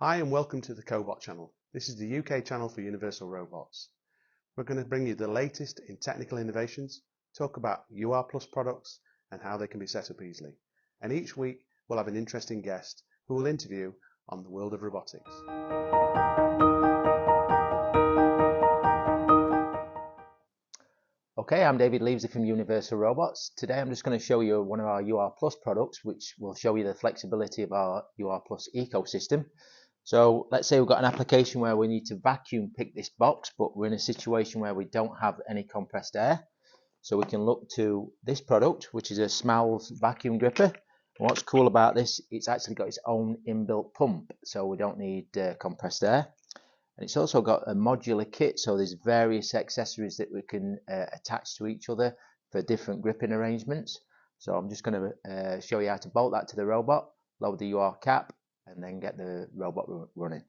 Hi and welcome to the Cobot channel. This is the UK channel for universal robots. We're going to bring you the latest in technical innovations, talk about UR Plus products and how they can be set up easily. And each week we'll have an interesting guest who will interview on the world of robotics. Okay, I'm David Leavesey from Universal Robots. Today I'm just going to show you one of our UR Plus products, which will show you the flexibility of our UR Plus ecosystem. So let's say we've got an application where we need to vacuum pick this box, but we're in a situation where we don't have any compressed air. So we can look to this product, which is a Smalls vacuum gripper. And what's cool about this, it's actually got its own inbuilt pump, so we don't need compressed air. And it's also got a modular kit, so there's various accessories that we can attach to each other for different gripping arrangements. So I'm just going to show you how to bolt that to the robot, load the UR cap, and then get the robot running.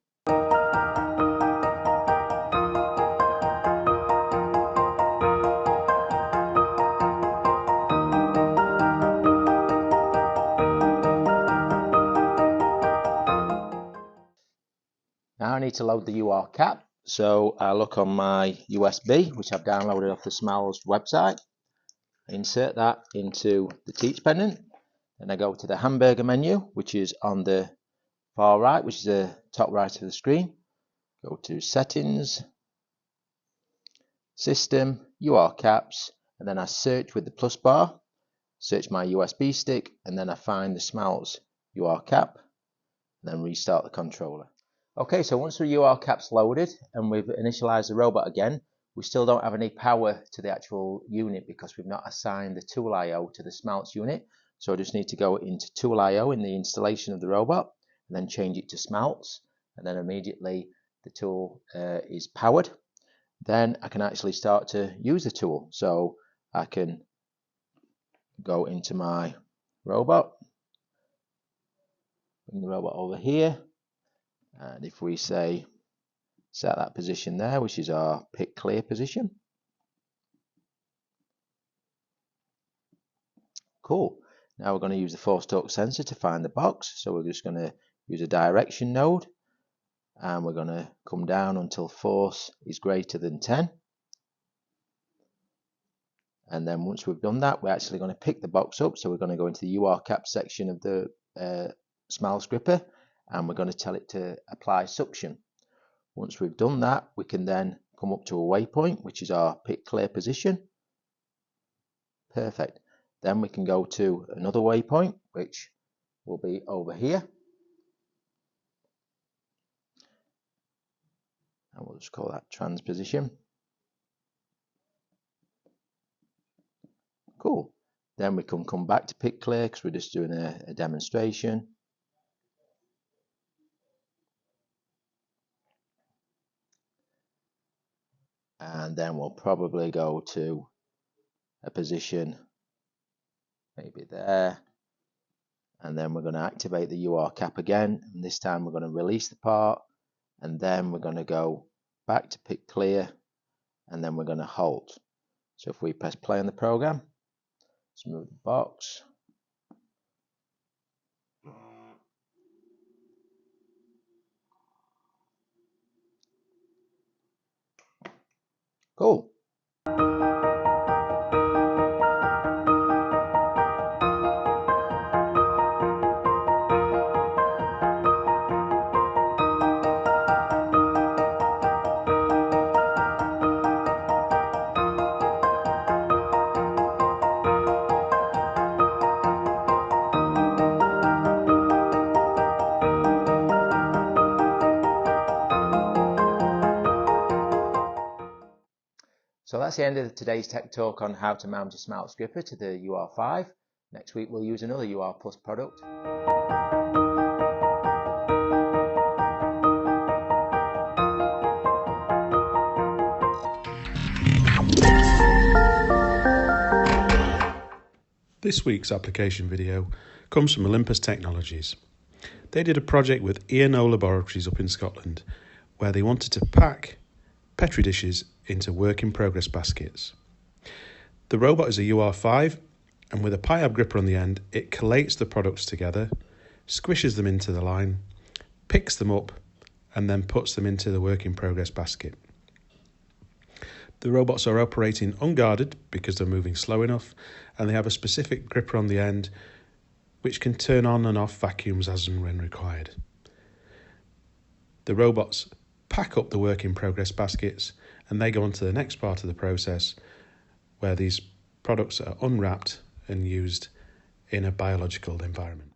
Now I need to load the UR cap, so I look on my USB, which I've downloaded off the Smalls website, insert that into the teach pendant, then I go to the hamburger menu, which is on the far right, which is the top right of the screen. Go to settings, system, UR caps, and then I search with the plus bar, search my USB stick, and then I find the Smalls UR cap, and then restart the controller. Okay, so once the UR cap's loaded and we've initialized the robot again, we still don't have any power to the actual unit because we've not assigned the tool IO to the Smalls unit. So I just need to go into tool IO in the installation of the robot and then change it to Smalls, and then immediately the tool is powered. Then I can actually start to use the tool. So I can go into my robot, bring the robot over here. And if we say set that position there, which is our pick clear position. Cool. Now we're going to use the force torque sensor to find the box. So we're just going to use a direction node, and we're going to come down until force is greater than 10. And then once we've done that, we're actually going to pick the box up. So we're going to go into the UR cap section of the Smalls gripper, and we're going to tell it to apply suction. Once we've done that, we can then come up to a waypoint, which is our pick clear position. Perfect. Then we can go to another waypoint, which will be over here. And we'll just call that transposition. Cool. Then we can come back to pick clear because we're just doing a demonstration. And then we'll probably go to a position maybe there, and then we're going to activate the UR cap again, and this time we're going to release the part, and then we're going to go back to pick clear, and then we're going to hold. So if we press play on the program, let's move the box. Cool. So that's the end of today's tech talk on how to mount a Smalls gripper to the UR5. Next week we'll use another UR Plus product. This week's application video comes from Olympus Technologies. They did a project with E&O Laboratories up in Scotland where they wanted to pack Petri dishes into work-in-progress baskets. The robot is a UR5, and with a PIAB gripper on the end, it collates the products together, squishes them into the line, picks them up and then puts them into the work in progress basket. The robots are operating unguarded because they're moving slow enough, and they have a specific gripper on the end which can turn on and off vacuums as and when required. The robots pack up the work in progress baskets and they go on to the next part of the process where these products are unwrapped and used in a biological environment.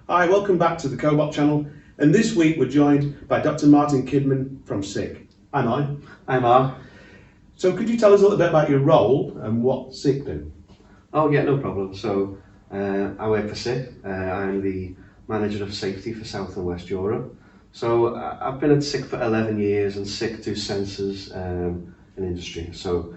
Hi, welcome back to the Cobot channel, and this week we're joined by Dr Martin Kidman from SICK. Hi Martin. Hi Mark. So could you tell us a little bit about your role and what SICK do? Oh yeah, no problem. So I work for SICK. I'm the Manager of Safety for South and West Europe. So I've been at SICK for 11 years, and SICK do sensors in industry. So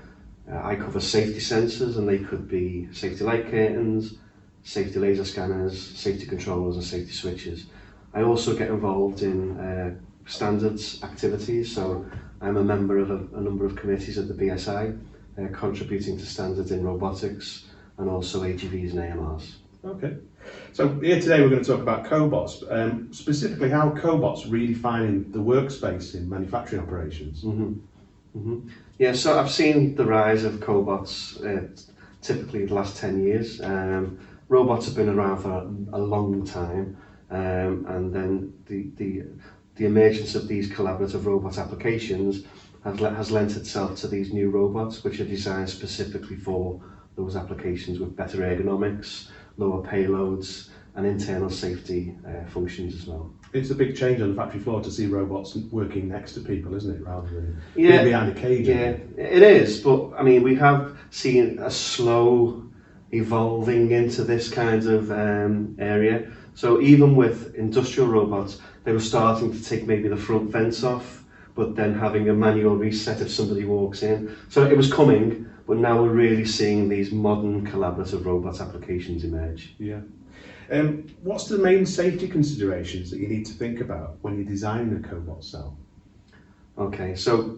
I cover safety sensors, and they could be safety light curtains, safety laser scanners, safety controllers and safety switches. I also get involved in standards activities, so I'm a member of a number of committees at the BSI, contributing to standards in robotics and also AGVs and AMRs. Okay, so here today we're going to talk about Cobots, specifically how Cobots redefining the workspace in manufacturing operations. Yeah, so I've seen the rise of Cobots typically the last 10 years. Robots have been around for a long time, and then the emergence of these collaborative robot applications has lent itself to these new robots, which are designed specifically for those applications with better ergonomics, lower payloads, and internal safety functions as well. It's a big change on the factory floor to see robots working next to people, isn't it, rather than being behind a cage? Yeah, it is, but I mean, we have seen a slow evolving into this kind of area. So even with industrial robots, they were starting to take maybe the front vents off, but then having a manual reset if somebody walks in. So it was coming, but now we're really seeing these modern collaborative robot applications emerge. Yeah. What's the main safety considerations that you need to think about when you're designing a Cobot cell? Okay, so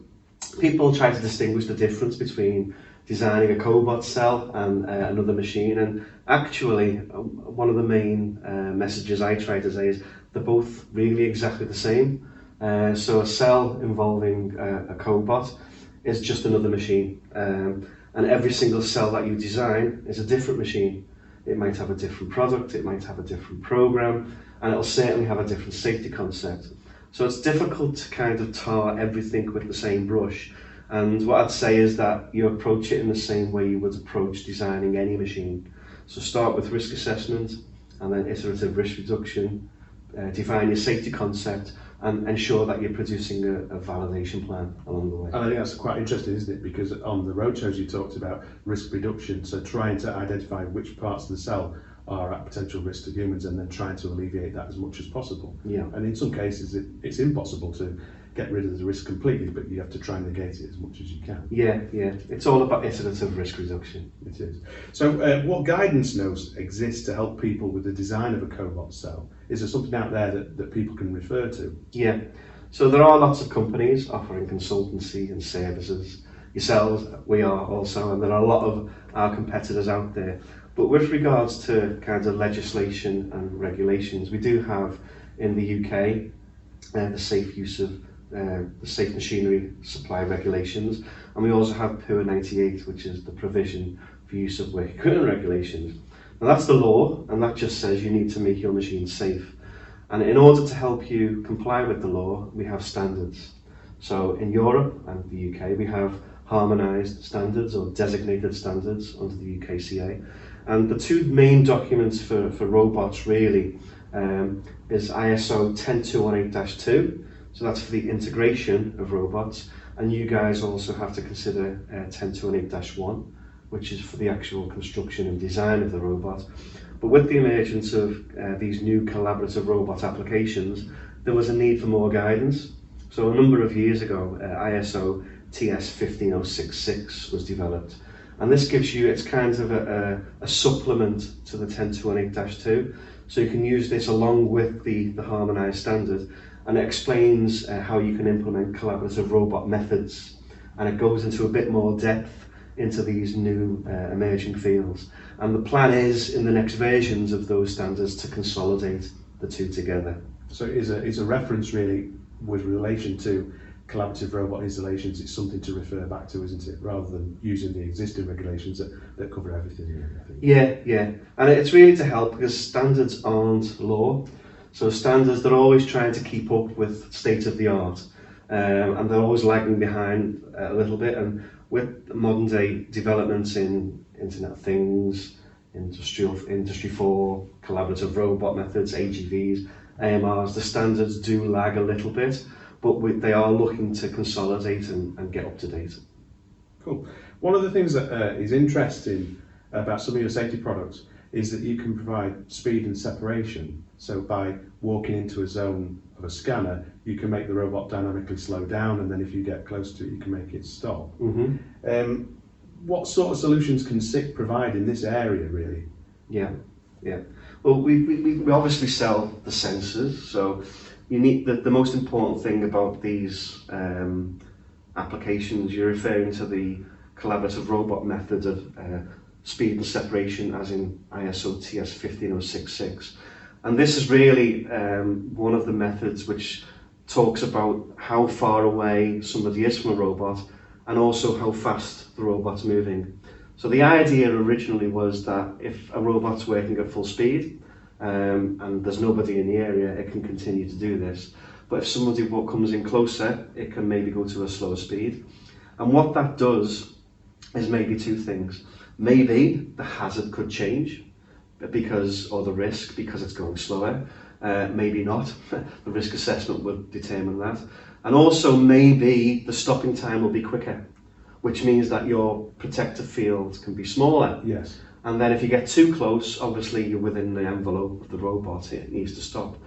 people try to distinguish the difference between designing a Cobot cell and another machine, and actually one of the main messages I try to say is they're both really exactly the same. So a cell involving a Cobot is just another machine, and every single cell that you design is a different machine. It might have a different product, it might have a different program, and it'll certainly have a different safety concept. So it's difficult to kind of tar everything with the same brush. And what I'd say is that you approach it in the same way you would approach designing any machine. So start with risk assessment, and then iterative risk reduction, define your safety concept, and ensure that you're producing a validation plan along the way. And I think that's quite interesting, isn't it? Because on the roadshows you talked about risk reduction, so trying to identify which parts of the cell are at potential risk to humans and then trying to alleviate that as much as possible. Yeah. And in some cases it's impossible to get rid of the risk completely, but you have to try and negate it as much as you can. Yeah. It's all about iterative risk reduction. It is. So what guidance notes exist to help people with the design of a Cobot cell? Is there something out there that people can refer to? Yeah. So there are lots of companies offering consultancy and services. Yourselves, we are also, and there are a lot of our competitors out there. But with regards to kind of legislation and regulations, we do have in the UK the safe use of the safe machinery supply regulations, and we also have PUR 98, which is the provision for use of work equipment regulations. Now that's the law, and that just says you need to make your machine safe. And in order to help you comply with the law, we have standards. So in Europe and the UK, we have harmonised standards or designated standards under the UKCA. And the two main documents for robots really is ISO 10218-2, so that's for the integration of robots, and you guys also have to consider 10218-1, which is for the actual construction and design of the robot. But with the emergence of these new collaborative robot applications, there was a need for more guidance. So a number of years ago, ISO TS 15066 was developed, and this gives you, it's kind of a supplement to the 10218-2, so you can use this along with the harmonised standard, and it explains how you can implement collaborative robot methods, and it goes into a bit more depth into these new emerging fields. And the plan is, in the next versions of those standards, to consolidate the two together. So it's a reference really with relation to collaborative robot installations. It's something to refer back to, isn't it, rather than using the existing regulations that cover everything, I think. Yeah, and it's really to help, because standards aren't law. So standards, they're always trying to keep up with state of the art, and they're always lagging behind a little bit. And with modern day developments in Internet of Things, Industry 4, collaborative robot methods, AGVs, AMRs, the standards do lag a little bit, but they are looking to consolidate and get up to date. Cool. One of the things that is interesting about some of your safety products is that you can provide speed and separation. So by walking into a zone of a scanner, you can make the robot dynamically slow down, and then if you get close to it, you can make it stop. Mm-hmm. What sort of solutions can SICK provide in this area, really? Yeah. Well, we obviously sell the sensors, so you need the most important thing about these applications. You're referring to the collaborative robot method of speed and separation, as in ISO TS 15066. And this is really one of the methods which talks about how far away somebody is from a robot, and also how fast the robot's moving. So the idea originally was that if a robot's working at full speed and there's nobody in the area, it can continue to do this. But if somebody comes in closer, it can maybe go to a slower speed. And what that does is maybe two things. Maybe the hazard could change, or the risk, because it's going slower. Maybe not. The risk assessment would determine that. And also maybe the stopping time will be quicker, which means that your protective field can be smaller. Yes. And then if you get too close, obviously you're within the envelope of the robot, it needs to stop.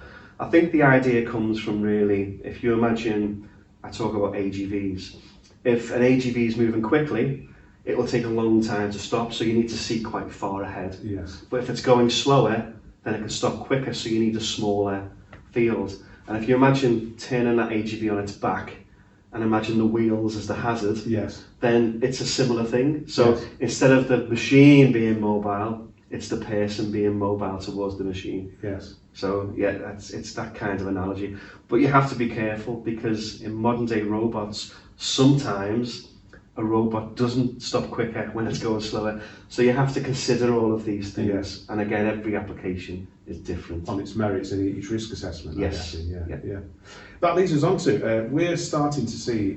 I think the idea comes from really, if you imagine, I talk about AGVs. If an AGV is moving quickly, it will take a long time to stop, so you need to see quite far ahead. Yes. But if it's going slower, then it can stop quicker, so you need a smaller field. And if you imagine turning that AGV on its back, and imagine the wheels as the hazard, yes, then it's a similar thing. So yes, instead of the machine being mobile, it's the person being mobile towards the machine. Yes. So yeah, it's that kind of analogy. But you have to be careful, because in modern day robots, sometimes a robot doesn't stop quicker when it's going slower. So you have to consider all of these things. Yes. And again, every application is different. On its merits and each risk assessment. Yes. Yeah. That leads us on to, we're starting to see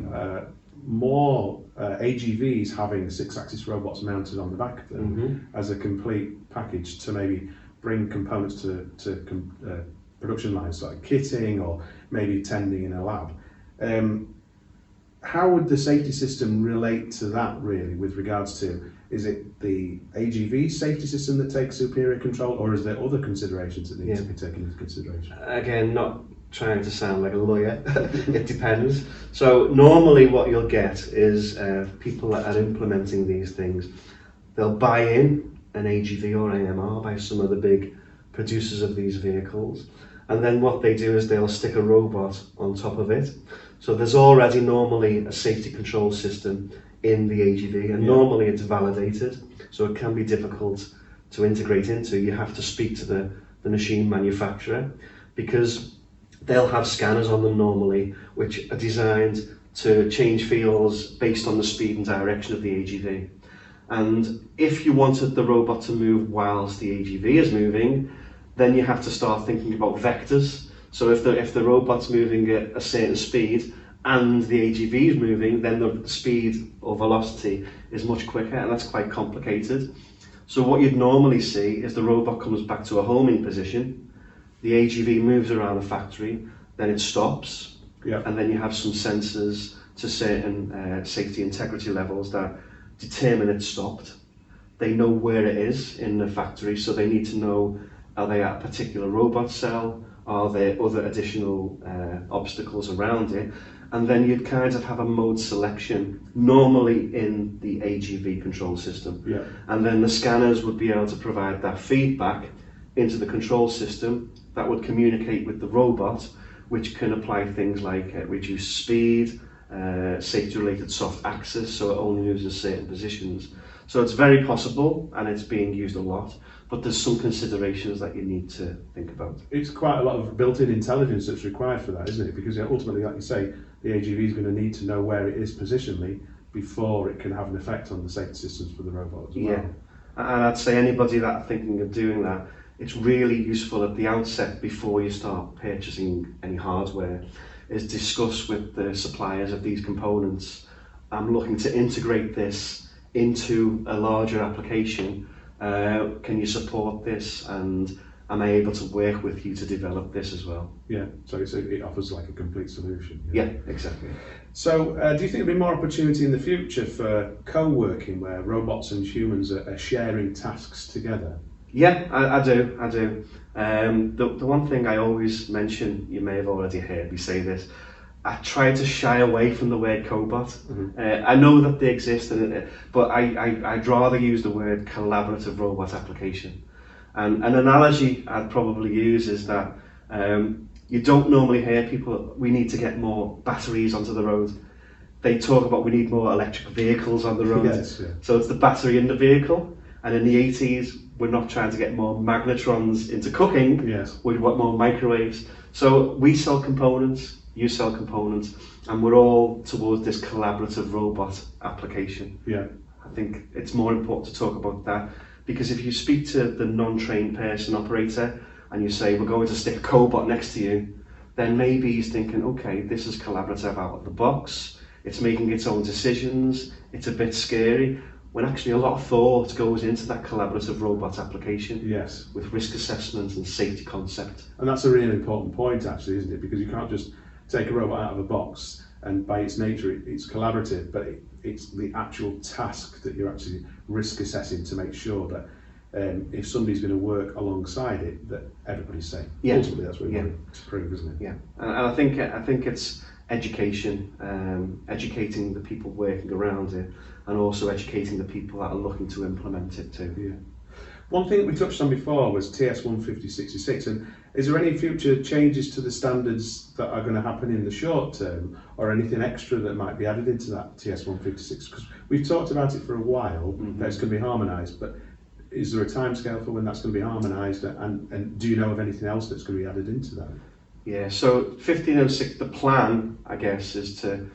more AGVs having 6-axis robots mounted on the back of them as a complete package to maybe bring components to production lines, like kitting or maybe tending in a lab. How would the safety system relate to that, really, with regards to, is it the AGV safety system that takes superior control, or is there other considerations that need to be taken into consideration? Again, not trying to sound like a lawyer, it depends. So normally what you'll get is people that are implementing these things, they'll buy in an AGV or AMR by some of the big producers of these vehicles, and then what they do is they'll stick a robot on top of it. So there's already normally a safety control system in the AGV, and normally it's validated, so it can be difficult to integrate into. You have to speak to the machine manufacturer, because they'll have scanners on them normally, which are designed to change fields based on the speed and direction of the AGV. And if you wanted the robot to move whilst the AGV is moving, then you have to start thinking about vectors. So if the robot's moving at a certain speed and the AGV is moving, then the speed or velocity is much quicker, and that's quite complicated. So what you'd normally see is the robot comes back to a homing position, the AGV moves around the factory, then it stops, and then you have some sensors to certain safety integrity levels that determine it's stopped. They know where it is in the factory, so they need to know, are they at a particular robot cell? Are there other additional obstacles around it? And then you'd kind of have a mode selection, normally in the AGV control system. And then the scanners would be able to provide that feedback into the control system that would communicate with the robot, which can apply things like reduced speed, safety-related soft access, so it only uses certain positions. So it's very possible, and it's being used a lot, but there's some considerations that you need to think about. It's quite a lot of built-in intelligence that's required for that, isn't it? Because ultimately, like you say, the AGV is going to need to know where it is positionally before it can have an effect on the safety systems for the robot as well. Yeah, and I'd say anybody that are thinking of doing that, it's really useful at the outset, before you start purchasing any hardware, is discuss with the suppliers of these components. I'm looking to integrate this into a larger application. Can you support this, and am I able to work with you to develop this as well? Yeah, so it offers like a complete solution. Yeah, exactly. So do you think there'll be more opportunity in the future for co-working where robots and humans are sharing tasks together? Yeah, I do. The one thing I always mention, you may have already heard me say this, I try to shy away from the word cobot. I know that they exist, but I'd rather use the word collaborative robot application. And an analogy I'd probably use is that you don't normally hear people, we need to get more batteries onto the road. They talk about we need more electric vehicles on the road. Yes, yeah. So it's the battery in the vehicle. And in the 80s, we're not trying to get more magnetrons into cooking. Yes. We want more microwaves. So we sell components, you sell components, and we're all towards this collaborative robot application. Yeah. I think it's more important to talk about that, because if you speak to the non-trained person operator and you say, we're going to stick a cobot next to you, then maybe he's thinking, okay, this is collaborative out of the box, it's making its own decisions, it's a bit scary, when actually a lot of thought goes into that collaborative robot application. Yes. With risk assessment and safety concept. And that's a really important point, actually, isn't it? Because you can't just take a robot out of a box, and by its nature it's collaborative, but it's the actual task that you're actually risk assessing to make sure that if somebody's going to work alongside it, that everybody's safe. Yeah. Ultimately, that's what we want to prove, isn't it? Yeah, and I think it's education, educating the people working around it, and also educating the people that are looking to implement it too. Yeah. One thing that we touched on before was TS15066, and is there any future changes to the standards that are going to happen in the short term, or anything extra that might be added into that TS156? Because we've talked about it for a while, that it's going to be harmonised, but is there a timescale for when that's going to be harmonised, and do you know of anything else that's going to be added into that? Yeah, so 1506, the plan, I guess, is to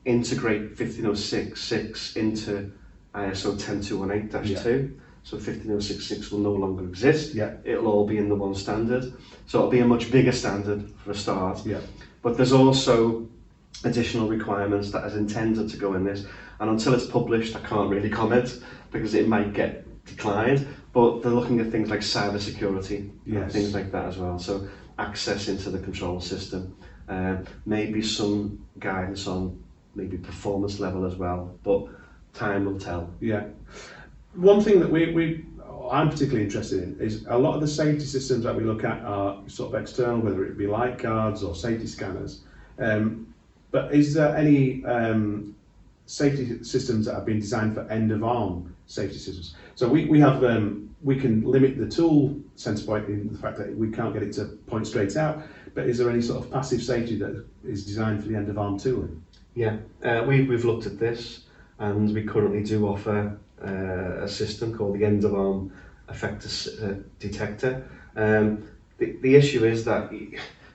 integrate 1506.6 into ISO 10218-2. Yeah. So 1506.6 will no longer exist. Yeah. It'll all be in the one standard. So it'll be a much bigger standard for a start. Yeah. But there's also additional requirements that is intended to go in this. And until it's published, I can't really comment because it might get declined. But they're looking at things like cyber security, and things like that as well. So access into the control system, maybe some guidance on maybe performance level as well, but time will tell. Yeah. One thing that I'm particularly interested in is a lot of the safety systems that we look at are sort of external, whether it be light guards or safety scanners. But is there any safety systems that have been designed for end-of-arm safety systems? So we have we can limit the tool center point in the fact that we can't get it to point straight out. But is there any sort of passive safety that is designed for the end-of-arm tooling? Yeah, we've looked at this, and we currently do offer a system called the end-of-arm effector detector. The issue is that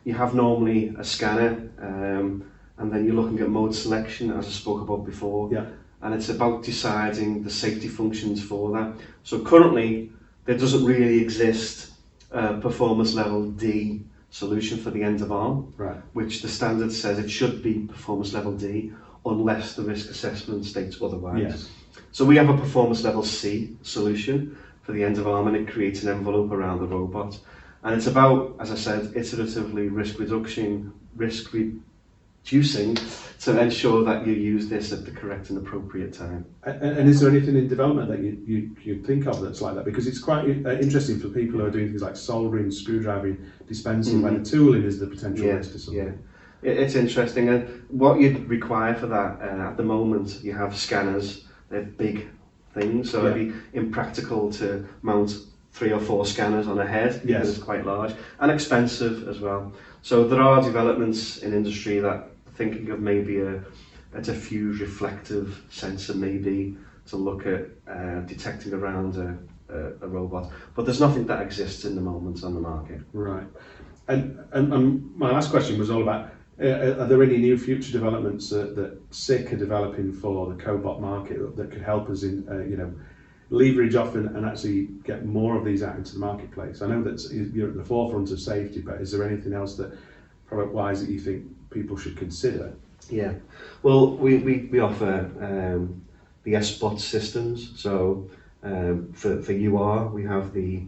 you have normally a scanner, and then you're looking at mode selection, as I spoke about before. Yeah. And it's about deciding the safety functions for that. So currently, there doesn't really exist a performance level D solution for the end of arm, right, which the standard says it should be performance level D unless the risk assessment states otherwise. Yes. So we have a performance level C solution for the end of arm, and it creates an envelope around the robot. And it's about, as I said, iteratively risk reducing to ensure that you use this at the correct and appropriate time. And is there anything in development that you think of that's like that? Because it's quite interesting for people who are doing things like soldering, screwdriving, dispensing, when the tooling is the potential risk to something. Yeah, it's interesting. And what you'd require for that, at the moment, you have scanners, they're big things, so it'd be impractical to mount 3 or 4 scanners on a head, because Yes. it's quite large, and expensive as well. So there are developments in industry that are thinking of maybe a diffuse reflective sensor, maybe to look at detecting around a robot, but there's nothing that exists in the moment on the market. Right. And my last question was all about, are there any new future developments that SICK are developing for the cobot market that could help us in, leverage off and actually get more of these out into the marketplace? I know that you're at the forefront of safety, but is there anything else that, product-wise, that you think people should consider? Yeah, well, we offer the S-Bot systems. So for UR, we have the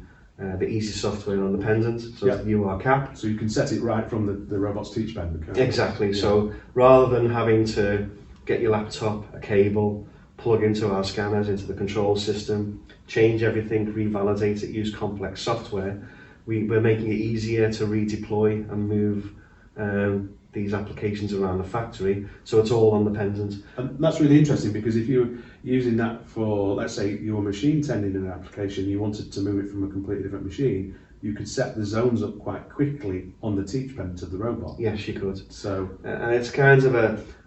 easy software on the pendant, so Yeah. it's the UR cap. So you can set it right from the robot's teach bend. Exactly. Yeah. So rather than having to get your laptop, a cable, plug into our scanners, into the control system, change everything, revalidate it, use complex software, we're making it easier to redeploy and move these applications around the factory, so it's all on the pendant. And that's really interesting, because if you're using that for, let's say, your machine tending an application, you wanted to move it from a completely different machine, you could set the zones up quite quickly on the teach bend of the robot. Yes, you could. So, and it's kind of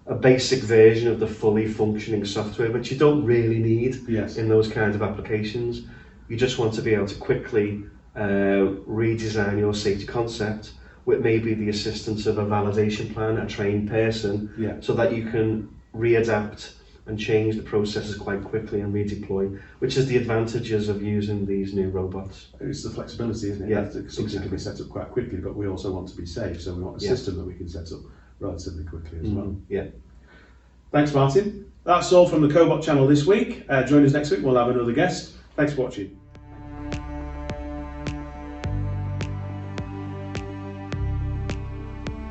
a basic version of the fully functioning software, which you don't really need yes. in those kinds of applications. You just want to be able to quickly redesign your safety concept with maybe the assistance of a validation plan, a trained person, Yeah. so that you can readapt and change the processes quite quickly and redeploy, which is the advantages of using these new robots. It's the flexibility, isn't it? Yeah, Something can be set up quite quickly, but we also want to be safe, so we want a system that we can set up relatively quickly as well. Yeah. Thanks, Martin. That's all from the Cobot channel this week. Join us next week, we'll have another guest. Thanks for watching.